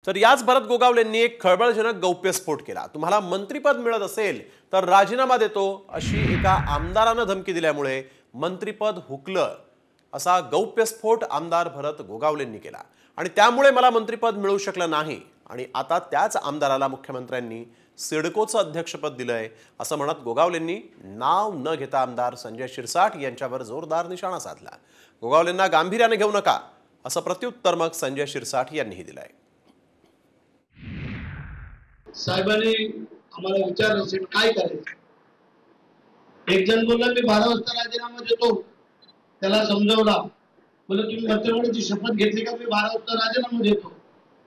तर याच भरत गोगावलेंनी एक खळबळजनक गौप्यस्फोट केला। तुम्हाला मंत्रिपद मिळत असेल तर राजीनामा देतो अशी एका आमदारानं धमकी दिल्यामुळे मंत्रिपद हुकलं असा गौप्यस्फोट आमदार भरत गोगावलेंनी केला आणि त्यामुळे मला मंत्रिपद मिळू शकलं नाही आणि आता त्याच आमदाराला मुख्यमंत्र्यांनी सिडकोचं अध्यक्षपद दिलंय असं म्हणत गोगावलेंनी नाव न घेता आमदार संजय शिरसाट यांच्यावर जोरदार निशाणा साधला। गोगावलेंना गांभीर्याने घेऊ नका असं प्रत्युत्तर मग संजय शिरसाट यांनीही दिलंय। साहेबांनी आम्हाला विचारलं असेल काय करायचं। एक जण बोलला मी 12 वाजता राजीनामा देतो, त्याला समजवला, बोलला तुम्ही मंत्रिमंडळाची शपथ घेतली का? मी 12 वाजता राजीनामा देतो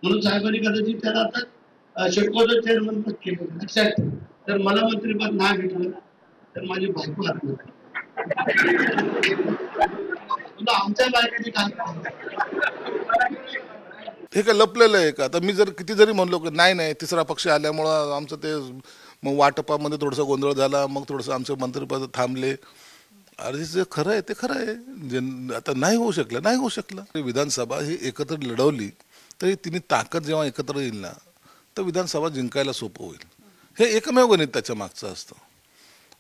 म्हणून साहेबांनी कदाचित त्याला आता शिडकोचं चेअरमन पद केलं। लक्षात तर मला मंत्रिपद नाही भेटलं तर माझी बायको आत्महत्या आमच्या बायकाची काय हे काय लपलेलं आहे का? आता मी जर किती जरी म्हणलो की नाही तिसरा पक्ष आल्यामुळं आमचं ते मग वाटपामध्ये थोडासा गोंधळ झाला, मग थोडंसं आमचं मंत्रिपद थांबले। अरे जे खरं आहे ते खरं आहे, जे आता नाही होऊ शकलं। विधानसभा ही एकत्र लढवली तरी तिने ताकद जेव्हा एकत्र येईल ना तर विधानसभा जिंकायला सोपं होईल। हे एकमेव गणित त्याच्या मागचं असतं।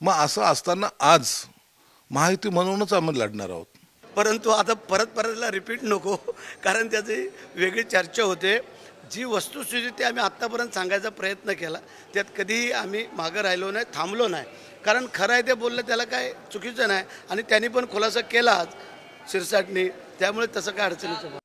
मग असं असताना आज महायुती म्हणूनच आम्ही लढणार आहोत। परंतु आता परतला रिपीट नको, कारण त्याची वेगळी चर्चा होते। जी वस्तुस्थिती आम्ही आत्तापर्यंत सांगायचा प्रयत्न केला त्यात कधीही आम्ही मागं राहिलो नाही, थांबलो नाही, कारण खरं आहे ते बोललं त्याला काय चुकीचं नाही आणि त्यांनी पण खुलासा केला शिरसाटनी, त्यामुळे तसं काय अडचणीचं